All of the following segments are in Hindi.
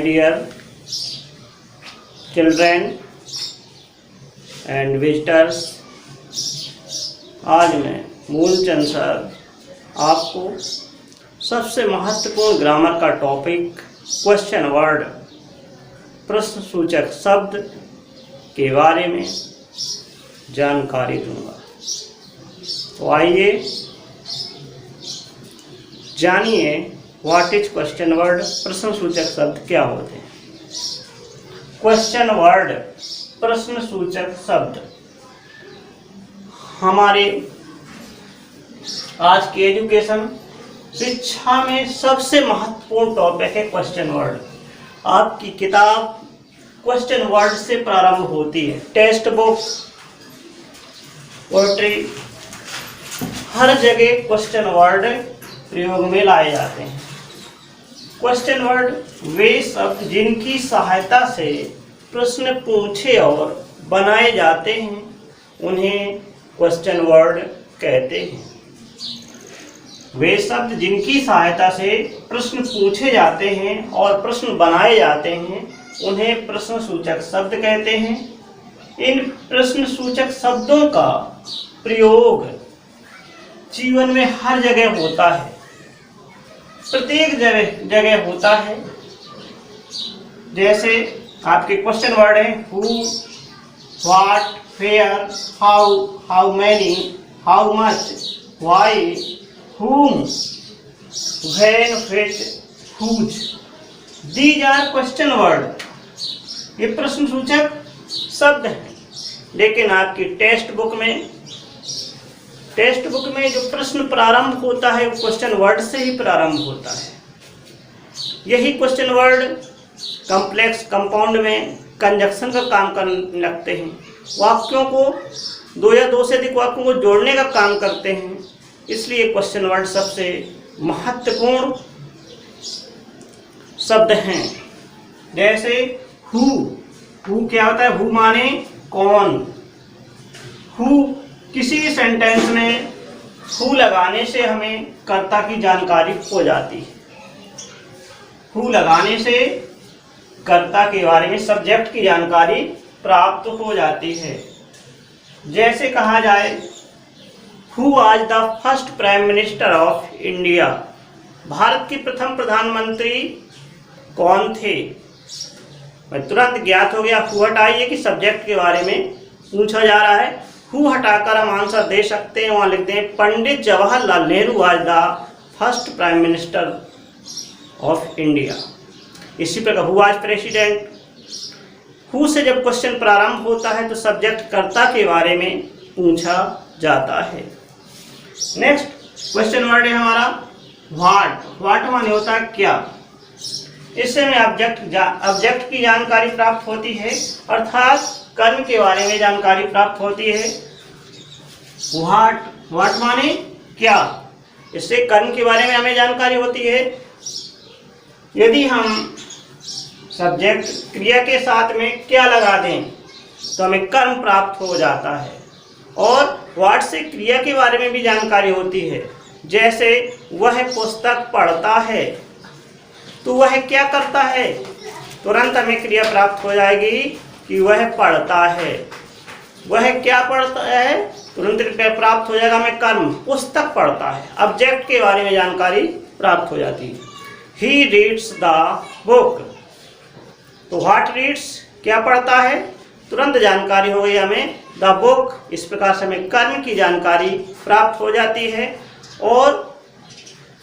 dear children and visitors, आज मैं मूलचंद सर आपको सबसे महत्वपूर्ण ग्रामर का टॉपिक क्वेश्चन वर्ड प्रश्न सूचक शब्द के बारे में जानकारी दूंगा। तो आइए जानिए व्हाट इज क्वेश्चन वर्ड, प्रश्न सूचक शब्द क्या होते हैं। क्वेश्चन वर्ड प्रश्न सूचक शब्द हमारे आज की एजुकेशन शिक्षा में सबसे महत्वपूर्ण टॉपिक है। क्वेश्चन वर्ड आपकी किताब क्वेश्चन वर्ड से प्रारंभ होती है। टेक्स्ट बुक, पोएट्री, हर जगह क्वेश्चन वर्ड प्रयोग में लाए जाते हैं। क्वेश्चन वर्ड वे शब्द जिनकी सहायता से प्रश्न पूछे और बनाए जाते हैं उन्हें क्वेश्चन वर्ड कहते हैं। वे शब्द जिनकी सहायता से प्रश्न पूछे जाते हैं और प्रश्न बनाए जाते हैं उन्हें प्रश्न सूचक शब्द कहते हैं। इन प्रश्न सूचक शब्दों का प्रयोग जीवन में हर जगह होता है, प्रत्येक जगह होता है। जैसे आपके क्वेश्चन वर्ड है who, what, where, how many, how much, why, whom, when, which, whose, these are question word। ये प्रश्न सूचक शब्द हैं। लेकिन आपकी टेक्स्ट बुक में जो प्रश्न प्रारंभ होता है वो क्वेश्चन वर्ड से ही प्रारंभ होता है। यही क्वेश्चन वर्ड कॉम्प्लेक्स कंपाउंड में कंजक्शन का काम करने लगते हैं। वाक्यों को दो या दो से अधिक वाक्यों को जोड़ने का काम करते हैं। इसलिए क्वेश्चन वर्ड सबसे महत्वपूर्ण शब्द हैं। जैसे हु क्या होता है? हु माने कौन। हु किसी भी सेंटेंस में हु लगाने से हमें कर्ता की जानकारी हो जाती है। हु लगाने से कर्ता के बारे में सब्जेक्ट की जानकारी प्राप्त हो जाती है। जैसे कहा जाए who was the first prime minister of India, Bharat के प्रथम प्रधानमंत्री कौन थे। तुरंत ज्ञात हो गया हु हटाइए कि सब्जेक्ट के बारे में पूछा जा रहा है। हु हटाकर हम आंसर दे सकते हैं, वहां लिख दें Pandit Jawaharlal Nehru was the first prime minister of India. इसी प्रकार हु वाज प्रेसिडेंट। हु से जब क्वेश्चन प्रारंभ होता है तो सब्जेक्ट कर्ता के बारे में पूछा जाता है। नेक्स्ट क्वेश्चन वर्ड है हमारा व्हाट माने होता है क्या। इससे हमें ऑब्जेक्ट की जानकारी प्राप्त होती है, अर्थात कर्म के बारे में जानकारी प्राप्त होती है। व्हाट माने क्या, इससे कर्म के बारे में हमें जानकारी होती है। यदि हम सब्जेक्ट क्रिया के साथ में क्या लगा दें तो हमें कर्म प्राप्त हो जाता है। और व्हाट से क्रिया के बारे में भी जानकारी होती है। जैसे वह पुस्तक पढ़ता है तो वह क्या करता है, तुरंत हमें क्रिया प्राप्त हो जाएगी कि वह पढ़ता है। वह क्या पढ़ता है, तुरंत क्रिया प्राप्त हो जाएगा हमें कर्म, पुस्तक पढ़ता है। ऑब्जेक्ट के बारे में जानकारी प्राप्त हो जाती है। ही रीड्स द बुक, तो व्हाट रीड्स क्या पढ़ता है, तुरंत जानकारी हो गई हमें द बुक। इस प्रकार से हमें कर्म की जानकारी प्राप्त हो जाती है। और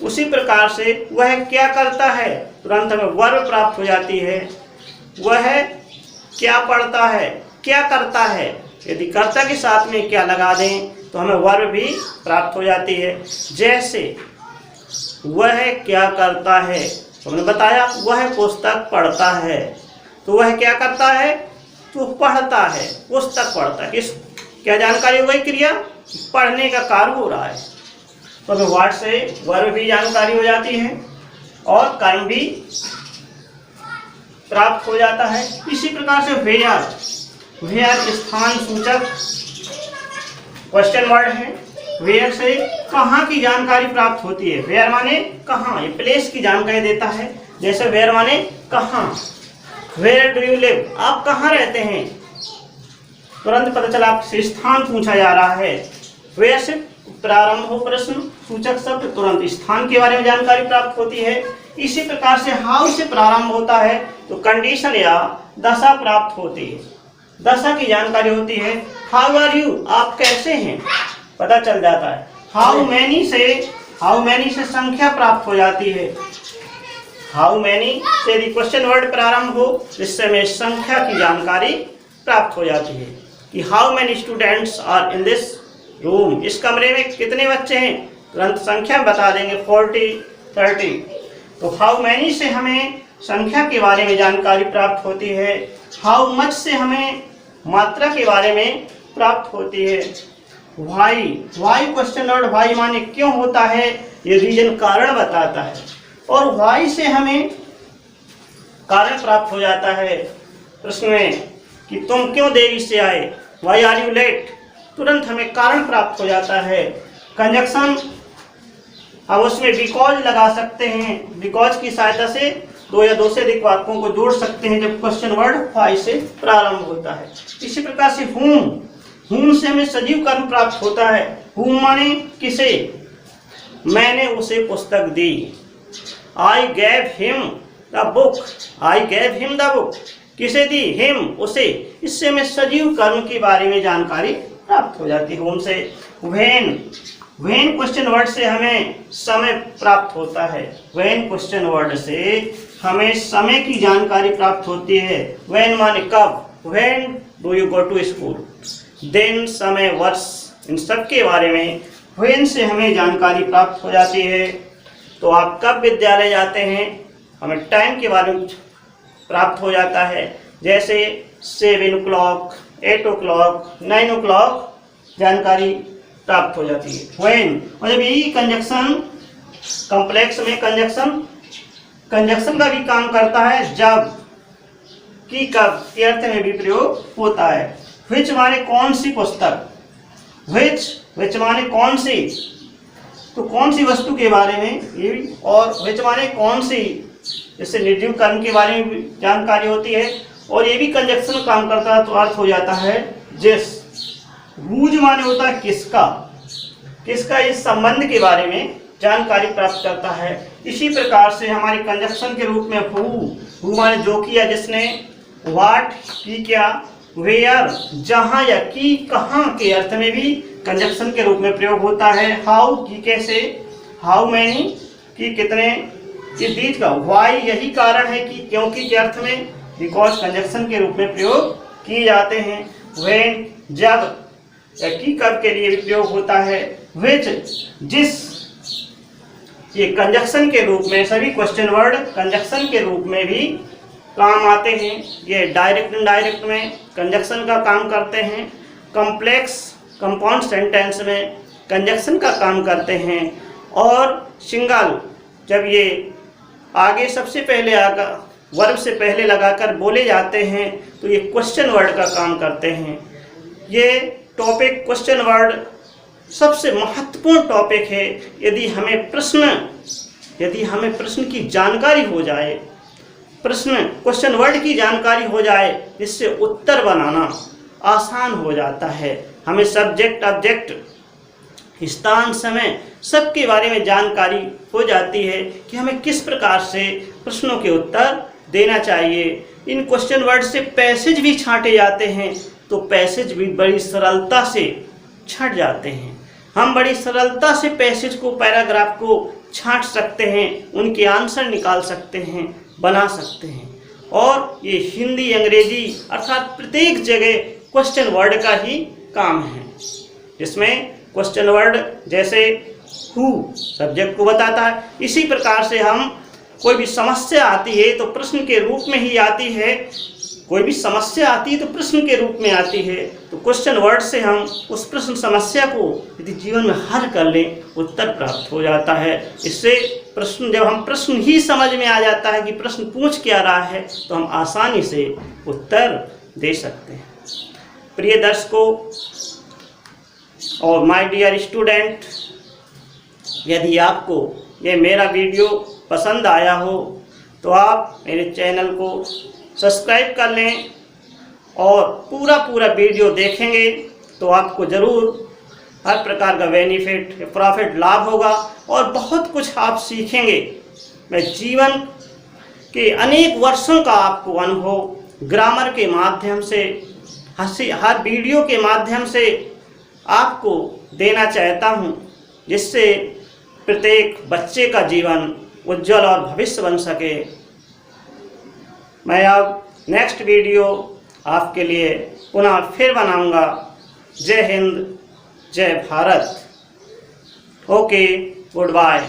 उसी प्रकार से वह क्या करता है, तुरंत हमें वर्ब प्राप्त हो जाती है। वह क्या पढ़ता है, क्या करता है, यदि कर्ता के साथ में क्या लगा दें तो हमें वर्ब भी प्राप्त हो जाती है। जैसे वह क्या करता है, तो हमने बताया वह पुस्तक पढ़ता है, तो वह क्या करता है, तो पढ़ता है, पुस्तक पढ़ता है। किस क्या जानकारी हो गई, क्रिया पढ़ने का कार्य हो रहा है। तो हमें व्हाट से वर्ब भी जानकारी हो जाती है और कर्म भी प्राप्त हो जाता है। इसी प्रकार से वेयर स्थान सूचक क्वेश्चन वर्ड है। वेयर से कहाँ की जानकारी प्राप्त होती है। वेयर माने कहाँ, ये प्लेस की जानकारी देता है। जैसे वेयर माने कहाँ, वेयर डू यू लिव, आप कहाँ रहते हैं। तुरंत पता चला आपसे स्थान पूछा जा रहा है। वेयर से प्रारंभ हो प्रश्न सूचक शब्द, तुरंत स्थान के बारे में जानकारी प्राप्त होती है। इसी प्रकार से हाउ से प्रारंभ होता है तो कंडीशन या दशा प्राप्त होती है, दशा की जानकारी होती है। हाउ आर यू, आप कैसे हैं, पता चल जाता है। हाउ मैनी से संख्या प्राप्त हो जाती है। हाउ मैनी से यदि क्वेश्चन वर्ड प्रारंभ हो जिससे हमें संख्या की जानकारी प्राप्त हो जाती है कि how many students are in this room, इस कमरे में कितने बच्चे हैं, तुरंत संख्या बता देंगे 40, 30। तो हाउ मैनी से हमें संख्या के बारे में जानकारी प्राप्त होती है। हाउ मच से हमें मात्रा के बारे में प्राप्त होती है। वाई क्वेश्चन वर्ड वाई माने क्यों होता है, ये रीजन कारण बताता है। और वाई से हमें कारण प्राप्त हो जाता है प्रश्न में कि तुम क्यों देरी से आए, वाई आर यू लेट, तुरंत हमें कारण प्राप्त हो जाता है। कंजक्शन, अब उसमें बिकॉज लगा सकते हैं, बिकॉज की सहायता से दो या दो से अधिक वाक्यों को जोड़ सकते हैं जब क्वेश्चन वर्ड वाई से प्रारंभ होता है। इसी प्रकार से हुम से हमें सजीव कर्म प्राप्त होता है। हुम माने किसे, मैंने उसे पुस्तक दी। आई गैव हिम द बुक, किसे दी, हिम, उसे। इससे हमें सजीव कर्म के बारे में जानकारी प्राप्त हो जाती है होम से। वेन क्वेश्चन वर्ड से हमें समय प्राप्त होता है। वेन क्वेश्चन वर्ड से हमें समय की जानकारी प्राप्त होती है। वेन माने कब, when do you go to school, दिन, समय, वर्ष, इन सब के बारे में वेन से हमें जानकारी प्राप्त हो जाती है। तो आप कब विद्यालय जाते हैं, हमें टाइम के बारे में प्राप्त हो जाता है। जैसे 7 o'clock, 8 o'clock, 9 o'clock जानकारी प्राप्त हो जाती है। व्हेन मतलब यही कंजक्शन, कॉम्प्लेक्स में कंजक्शन का भी काम करता है। जब की कब के अर्थ में भी प्रयोग होता है। विच माने कौन सी पुस्तक, विच माने कौन सी, तो कौन सी वस्तु के बारे में ये भी, और विच माने कौन सी, इससे निर्जीव कर्म के बारे में भी जानकारी होती है। और ये भी कंजक्शन काम करता है तो अर्थ हो जाता है जिस। हुज माने होता है किसका इस संबंध के बारे में जानकारी प्राप्त करता है। इसी प्रकार से हमारी कंजक्शन के रूप में हु माने जो किया जिसने, वाट की क्या, वेयर जहां या की कहां के अर्थ में भी कंजक्शन के रूप में प्रयोग होता है। हाउ की कैसे, हाउ मैनी की कितने, ये बीच का। वाई यही कारण है कि क्योंकि के अर्थ में बिकॉज कंजक्शन के रूप में प्रयोग किए जाते हैं। व्हेन जब या की कब के लिए भी प्रयोग होता है। विच जिस, ये कंजक्शन के रूप में, सभी क्वेश्चन वर्ड कंजक्शन के रूप में भी काम आते हैं। ये डायरेक्ट इनडायरेक्ट में कंजक्शन का काम करते हैं। कॉम्प्लेक्स कंपाउंड सेंटेंस में कंजक्शन का काम करते हैं। और सिंगल, जब ये आगे सबसे पहले आकर वर्ब से पहले लगाकर बोले जाते हैं तो ये क्वेश्चन वर्ड का काम करते हैं। ये टॉपिक क्वेश्चन वर्ड सबसे महत्वपूर्ण टॉपिक है। यदि हमें प्रश्न की जानकारी हो जाए, क्वेश्चन वर्ड की जानकारी हो जाए, इससे उत्तर बनाना आसान हो जाता है। हमें सब्जेक्ट, ऑब्जेक्ट, स्थान, समय सबके बारे में जानकारी हो जाती है कि हमें किस प्रकार से प्रश्नों के उत्तर देना चाहिए। इन क्वेश्चन वर्ड से पैसेज भी छांटे जाते हैं तो पैसेज भी बड़ी सरलता से छट जाते हैं। हम बड़ी सरलता से पैसेज को, पैराग्राफ को छांट सकते हैं, उनके आंसर निकाल सकते हैं, बना सकते हैं। और ये हिंदी, अंग्रेजी अर्थात प्रत्येक जगह क्वेश्चन वर्ड का ही काम है, जिसमें क्वेश्चन वर्ड जैसे हु सब्जेक्ट को बताता है, इसी प्रकार से हम कोई भी समस्या आती है तो प्रश्न के रूप में ही आती है। कोई भी समस्या आती है तो प्रश्न के रूप में आती है। तो क्वेश्चन वर्ड से हम उस प्रश्न समस्या को यदि जीवन में हल कर लें, उत्तर प्राप्त हो जाता है। इससे प्रश्न, जब हम प्रश्न ही समझ में आ जाता है कि प्रश्न पूछ क्या रहा है, तो हम आसानी से उत्तर दे सकते हैं। प्रिय दर्शकों, और माय डियर स्टूडेंट, यदि आपको ये मेरा वीडियो पसंद आया हो तो आप मेरे चैनल को सब्सक्राइब कर लें और पूरा वीडियो देखेंगे तो आपको ज़रूर हर प्रकार का बेनिफिट प्रॉफिट लाभ होगा और बहुत कुछ आप सीखेंगे। मैं जीवन के अनेक वर्षों का आपको अनुभव ग्रामर के माध्यम से हर वीडियो के माध्यम से आपको देना चाहता हूं, जिससे प्रत्येक बच्चे का जीवन उज्जवल और भविष्य बन सके। मैं अब नेक्स्ट वीडियो आपके लिए पुनः फिर बनाऊंगा। जय हिंद, जय भारत। Okay, good bye.